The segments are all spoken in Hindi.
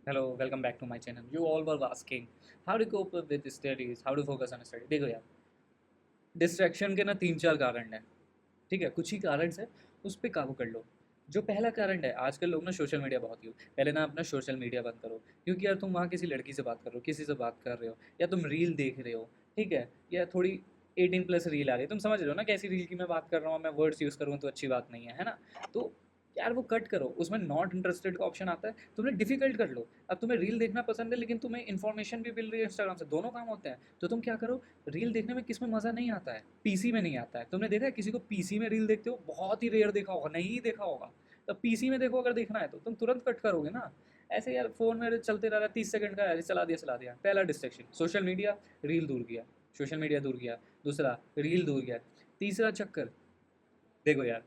Hello, welcome back to my channel. You all were asking how to cope up with studies, how to focus on study. देखो यार, डिस्ट्रैक्शन के ना तीन चार कारण हैं। ठीक है, कुछ ही कारण है, उस पर काबू कर लो। जो पहला कारण है, आजकल लोग ना सोशल मीडिया बहुत यूज, पहले ना अपना सोशल मीडिया बंद करो। क्योंकि यार तुम वहाँ किसी लड़की से बात कर रहे हो, किसी से बात कर रहे हो, या तुम रील देख रहे हो। ठीक है, या थोड़ी 18+ रील आ रही है, तुम समझ रहे हो ना कैसी रील की मैं बात कर रहा हूँ। मैं वर्ड्स यूज़ करूँ तो अच्छी बात नहीं है ना। तो यार वो कट करो, उसमें नॉट इंटरेस्टेड का ऑप्शन आता है, तुमने डिफिकल्ट कर लो। अब तुम्हें रील देखना पसंद है लेकिन तुम्हें इन्फॉर्मेशन भी मिल रही है इंस्टाग्राम से, दोनों काम होते हैं। तो तुम क्या करो, रील देखने में किस में मज़ा नहीं आता है, पीसी में नहीं आता है। तुमने देखा है किसी को पीसी में रील देखते हो? बहुत ही रेयर देखा होगा, नहीं देखा होगा। तो पीसी में देखो, अगर देखना है तो तुम तुरंत कट करोगे ना। ऐसे यार फ़ोन में चलते रह रहा है, 30 सेकंड का ऐसे चला दिया। पहला डिस्ट्रैक्शन सोशल मीडिया, रील दूर किया। सोशल मीडिया दूर किया, दूसरा रील दूर किया, तीसरा चक्कर। देखो यार,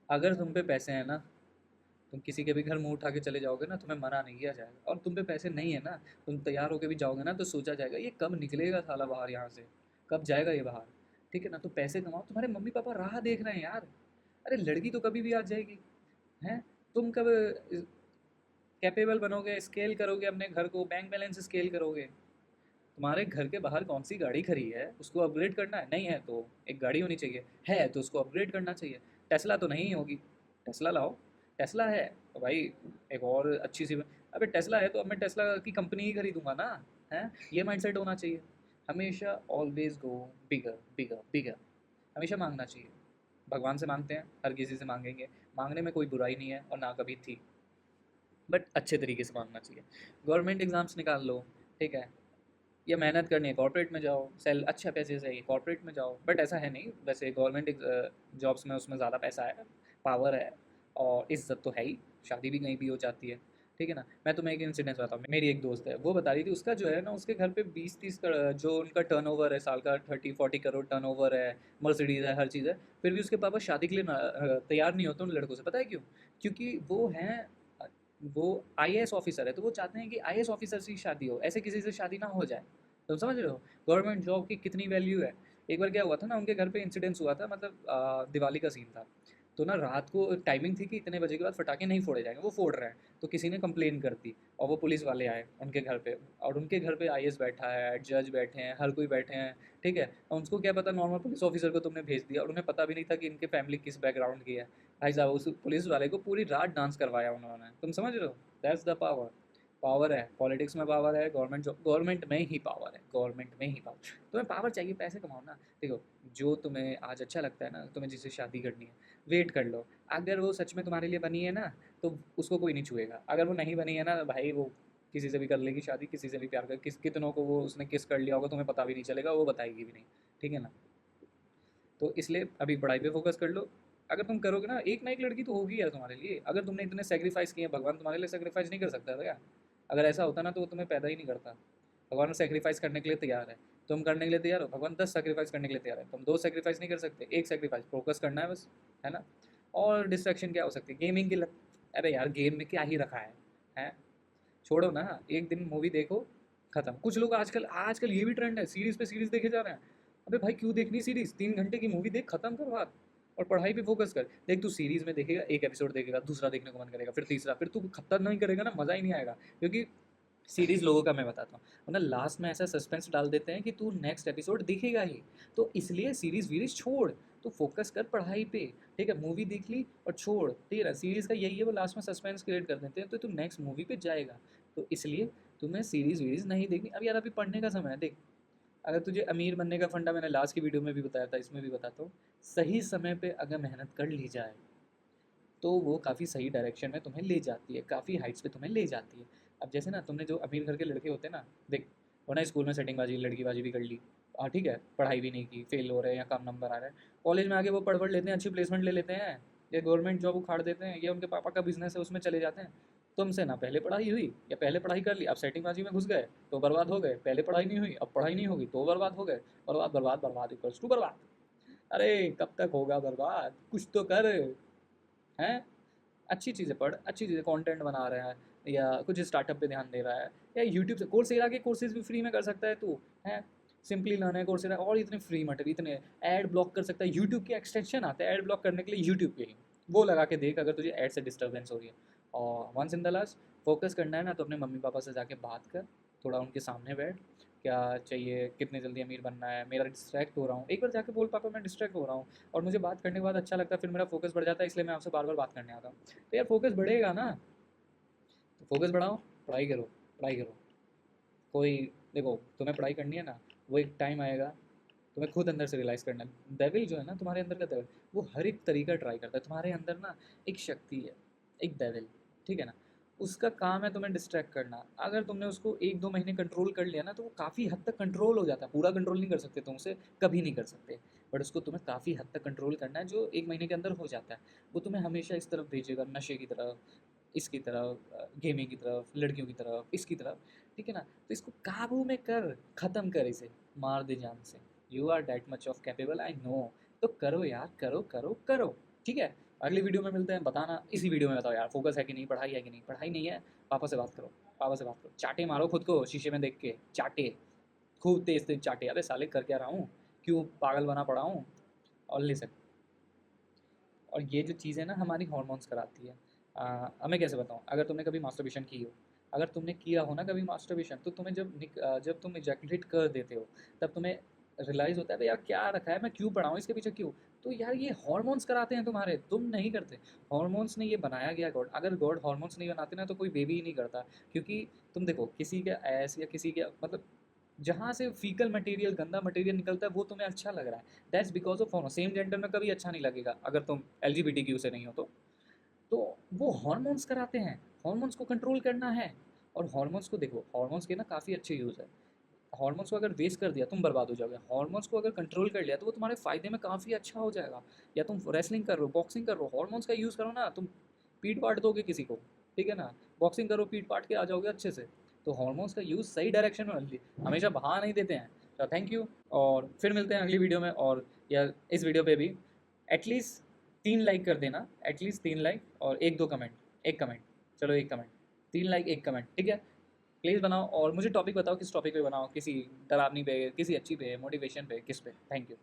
अगर तुम पे पैसे हैं ना, तुम किसी के भी घर मुंह उठा के चले जाओगे ना, तुम्हें मना नहीं किया जाएगा। और तुम पे पैसे नहीं है ना, तुम तैयार होके भी जाओगे ना तो सोचा जाएगा ये कब निकलेगा साला बाहर यहाँ से, कब जाएगा ये बाहर। ठीक है ना, तो पैसे कमाओ, तुम्हारे मम्मी पापा राह देख रहे हैं यार। अरे लड़की तो कभी भी आ जाएगी, हैं? तुम कब कैपेबल बनोगे, स्केल करोगे अपने घर को, बैंक बैलेंस स्केल करोगे? तुम्हारे घर के बाहर कौन सी गाड़ी खड़ी है, उसको अपग्रेड करना है? नहीं है तो एक गाड़ी होनी चाहिए, है तो उसको अपग्रेड करना चाहिए। टेस्ला तो नहीं होगी, टेस्ला लाओ। टेस्ला है तो भाई एक और अच्छी सी, अबे टेस्ला है तो अब मैं टेस्ला की कंपनी ही खरीदूंगा ना। है, ये माइंडसेट होना चाहिए। हमेशा ऑलवेज गो बिगर बिगर बिगर, हमेशा मांगना चाहिए। भगवान से मांगते हैं, हर किसी से मांगेंगे, मांगने में कोई बुराई नहीं है और ना कभी थी। बट अच्छे तरीके से मांगना चाहिए। गवर्नमेंट एग्ज़ाम्स निकाल लो, ठीक है, या मेहनत करनी है कॉर्पोरेट में जाओ, सेल अच्छे पैसे से कॉर्पोरेट में जाओ। बट ऐसा है नहीं, वैसे गवर्नमेंट जॉब्स में उसमें ज़्यादा पैसा है, पावर है, और इज्जत तो है ही। शादी भी कहीं भी हो जाती है। ठीक है ना, मैं तुम्हें एक इंसिडेंस बताऊँ। मेरी एक दोस्त है, वो बता रही थी उसका जो है ना, उसके घर पे 20-30 जो उनका टर्नओवर है साल का, 30-40 करोड़ टर्नओवर है, मर्सिडीज़ है, हर चीज़ है। फिर भी उसके पापा शादी के लिए तैयार नहीं होते उन लड़कों से। पता है क्यों? क्योंकि वो हैं, वो आईएएस ऑफिसर है, तो वो चाहते हैं कि आईएएस ऑफिसर से ही शादी हो, ऐसे किसी से शादी ना हो जाए। तुम समझ रहे हो गवर्नमेंट जॉब की कितनी वैल्यू है। एक बार क्या हुआ था ना, उनके घर पे इंसिडेंस हुआ था, मतलब दिवाली का सीन था। तो ना रात को टाइमिंग थी कि इतने बजे के बाद पटाखे नहीं फोड़े जाएंगे, वो फोड़ रहे हैं। तो किसी ने कंप्लेन कर दी और वो पुलिस वाले आए उनके घर पे, और उनके घर पे आईएएस बैठा है, जज बैठे हैं, हर कोई बैठे हैं। ठीक है, और उनको क्या पता, नॉर्मल पुलिस ऑफिसर को तुमने भेज दिया और उन्हें पता भी नहीं था कि इनके फैमिली किस बैकग्राउंड की है। भाई साहब, उस पुलिस वाले को पूरी रात डांस करवाया उन्होंने। तुम समझ रहे हो? That's the power. पावर है, पॉलिटिक्स में पावर है, गवर्नमेंट जॉब, गवर्नमेंट में ही पावर है, गवर्नमेंट में ही पावर। तुम्हें पावर चाहिए, पैसे कमाओ ना। देखो, जो तुम्हें आज अच्छा लगता है ना, तुम्हें जिससे शादी करनी है, वेट कर लो। अगर वो सच में तुम्हारे लिए बनी है ना, तो उसको कोई नहीं छुएगा। अगर वो नहीं बनी है ना भाई, वो किसी से भी कर लेगी शादी, किसी से भी प्यार कर, कितनों को वो उसने किस कर लिया होगा, तुम्हें पता भी नहीं चलेगा, वो बताएगी भी नहीं। ठीक है ना। तो इसलिए अभी पढ़ाई पे फोकस कर लो। अगर तुम करोगे ना, एक ना एक लड़की तो होगी यार तुम्हारे लिए। अगर तुमने इतने सेक्रीफाइस किए, भगवान तुम्हारे लिए सेक्रीफाइस नहीं कर सकता था क्या? अगर ऐसा होता ना तो वो तुम्हें पैदा ही नहीं करता। भगवान सेक्रीफाइस करने के लिए तैयार है, तुम करने के लिए तैयार हो, भगवान 10 सेक्रीफाइस करने के लिए तैयार है, तुम 2 सेक्रीफाइस नहीं कर सकते। एक सेक्रीफाइस, फोकस करना है बस, है ना। और डिस्ट्रैक्शन क्या हो सकती है? गेमिंग की लत। अरे यार, गेम में क्या ही रखा है? छोड़ो ना, एक दिन मूवी देखो, खत्म। कुछ लोग आजकल आजकल ये भी ट्रेंड है, सीरीज पे सीरीज देखे जा रहे हैं। अबे भाई, क्यों देखनी सीरीज? 3 घंटे की मूवी देख, खत्म कर बात, और पढ़ाई पे फोकस कर। देख, तू सीरीज में देखेगा, एक एपिसोड देखेगा, दूसरा देखने को मन करेगा, फिर तीसरा, फिर तू खत्म नहीं करेगा ना, मज़ा ही नहीं आएगा। क्योंकि सीरीज़ लोगों का मैं बताता हूँ, और ना लास्ट में ऐसा सस्पेंस डाल देते हैं कि तू नेक्स्ट एपिसोड देखेगा ही। तो इसलिए सीरीज़ वीरीज़ छोड़, तो फोकस कर पढ़ाई पे। ठीक है, मूवी देख ली और छोड़, ठीक है ना। सीरीज़ का यही है, वो लास्ट में सस्पेंस क्रिएट कर देते हैं, तो तू नेक्स्ट मूवी पे जाएगा। तो इसलिए तुम्हें सीरीज़ वीरीज़ नहीं देखनी। अब यार, अभी पढ़ने का समय है। देख, अगर तुझे अमीर बनने का फंडा मैंने लास्ट की वीडियो में भी बताया था, इसमें भी बताता हूँ। सही समय पे अगर मेहनत कर ली जाए, तो वो काफ़ी सही डायरेक्शन में तुम्हें ले जाती है, काफ़ी हाइट्स पे तुम्हें ले जाती है। अब जैसे ना, तुमने जो अमीर घर के लड़के होते हैं ना, देख, वो ना स्कूल में सेटिंगबाजी लड़कीबाजी भी कर ली, हाँ ठीक है, पढ़ाई भी नहीं की, फेल हो रहे हैं या कम नंबर आ रहे हैं, कॉलेज में आके वो पढ़ लेते हैं, अच्छी प्लेसमेंट ले लेते हैं, या गवर्नमेंट जॉब उखाड़ देते हैं, या उनके पापा का बिजनेस है उसमें चले जाते हैं। तुमसे ना पहले पढ़ाई हुई, या पहले पढ़ाई कर ली, अब सेटिंगबाजी में घुस गए तो बर्बाद हो गए। पहले पढ़ाई नहीं हुई, अब पढ़ाई नहीं होगी तो बर्बाद हो गए। बर्बाद बर्बाद बर्बाद इक्वल्स टू बर्बाद। अरे कब तक होगा बर्बाद, कुछ तो कर, हैं? अच्छी चीज़ें पढ़, अच्छी चीज़ें, कंटेंट बना रहा है, या कुछ स्टार्टअप पे ध्यान दे रहा है, या यूट्यूब से कोर्सेरा के कोर्सेज भी फ्री में कर सकता है तू, है। सिंपली लर्न है कोर्सेरा, और इतने फ्री मटेरियल, इतने ऐड ब्लॉक कर सकता है। यूट्यूब के एक्सटेंशन आते हैं ऐड ब्लॉक करने के लिए यूट्यूब पे ही, वो लगा के देख अगर तुझे ऐड से डिस्टर्बेंस हो रही है। और once in the last, focus करना है ना तो अपने मम्मी पापा से जाके बात कर, थोड़ा उनके सामने बैठ, क्या चाहिए, कितने जल्दी अमीर बनना है, मेरा डिस्ट्रैक्ट हो रहा हूँ, एक बार जाके बोल पापा मैं डिस्ट्रैक्ट हो रहा हूँ, और मुझे बात करने के बाद अच्छा लगता है, फिर मेरा फोकस बढ़ जाता है, इसलिए मैं आपसे बार बार बात करने आता हूँ। तो यार फोकस बढ़ेगा ना, तो फोकस बढ़ाओ, पढ़ाई करो, पढ़ाई करो। कोई, देखो तुम्हें पढ़ाई करनी है ना, वो एक टाइम आएगा, तुम्हें खुद अंदर से रियलाइज़ करना है। डेविल जो है ना तुम्हारे अंदर का डेविल, वो हर एक तरीका ट्राई करता है। तुम्हारे अंदर ना एक शक्ति है, एक डेविल, ठीक है ना, उसका काम है तुम्हें डिस्ट्रैक्ट करना। अगर तुमने उसको 1-2 महीने कंट्रोल कर लिया ना, तो वो काफ़ी हद तक कंट्रोल हो जाता है। पूरा कंट्रोल नहीं कर सकते तुम उसे, कभी नहीं कर सकते, बट उसको तुम्हें काफ़ी हद तक कंट्रोल करना है, जो 1 महीने के अंदर हो जाता है। वो तुम्हें हमेशा इस तरफ भेजेगा, नशे की तरफ, इसकी तरफ, गेमिंग की तरफ, लड़कियों की तरफ, इसकी तरफ, ठीक है ना। तो इसको काबू में कर, ख़त्म कर इसे, मार दे जान से। You are that much of capable, I know. तो करो यार, करो करो करो, ठीक है। अगली वीडियो में मिलते हैं, बताना, इसी वीडियो में बताओ यार फोकस है कि नहीं, पढ़ाई है कि नहीं। पढ़ाई नहीं है, पापा से बात करो, पापा से बात करो, चाटे मारो खुद को शीशे में देख के, चाटे, खूब तेज तेज चाटे। अबे साले कर क्या रहा हूँ, क्यों पागल बना पड़ा हूँ। और लिसन, और ये जो चीज़ है ना हमारी हॉर्मोन्स कराती है। अब मैं कैसे बताऊँ, अगर तुमने कभी मास्टरबेशन की हो, अगर तुमने किया हो ना कभी मास्टरबेशन, तो तुम्हें जब तुम इजैकुलेट कर देते हो, तब तुम्हें रियलाइज़ होता है भाई यार क्या रखा है, मैं क्यों पड़ा हूँ इसके पीछे, क्यों। तो यार ये हॉर्मोन्स कराते हैं तुम्हारे, तुम नहीं करते। हॉर्मोन्स ने ये बनाया गया गॉड, अगर गॉड हॉर्मोन्स नहीं बनाते ना तो कोई बेबी ही नहीं करता। क्योंकि तुम देखो किसी के ऐस या किसी के मतलब जहाँ से फीकल मटेरियल, गंदा मटेरियल निकलता है, वो तुम्हें अच्छा लग रहा है, that's because of hormone. Same gender में कभी अच्छा नहीं लगेगा अगर तुम एलजीबीटीक्यू से नहीं हो तो वो हॉर्मोन्स कराते हैं, हॉर्मोन्स को कंट्रोल करना है। और हॉर्मोन्स को देखो, हॉर्मोन्स के ना काफ़ी अच्छे यूज़ है। हॉर्मोन्स को अगर वेस्ट कर दिया तुम बर्बाद हो जाओगे, हॉर्मोन्स को अगर कंट्रोल कर लिया तो वो तुम्हारे फ़ायदे में काफ़ी अच्छा हो जाएगा। या तुम रेसलिंग कर रहे हो, बॉक्सिंग कर रहे हो, हॉर्मोन्स का यूज़ करो ना, तुम पीट पाट दोगे किसी को, ठीक है ना। बॉक्सिंग करो, पीट पाट के आ जाओगे अच्छे से। तो हॉर्मोन्स का यूज़ सही डायरेक्शन में only, हमेशा बहा नहीं देते हैं। तो थैंक यू, और फिर मिलते हैं अगली वीडियो में। और या इस वीडियो पे भी एटलीस्ट 3 लाइक कर देना, एटलीस्ट 3 लाइक और 1-2 कमेंट, एक कमेंट, चलो एक कमेंट, 3 लाइक 1 कमेंट, ठीक है। प्लीज़ बनाओ, और मुझे टॉपिक बताओ किस टॉपिक पे बनाओ, किसी डरावनी पे, किसी अच्छी पे, मोटिवेशन पे, किस पे। Thank you.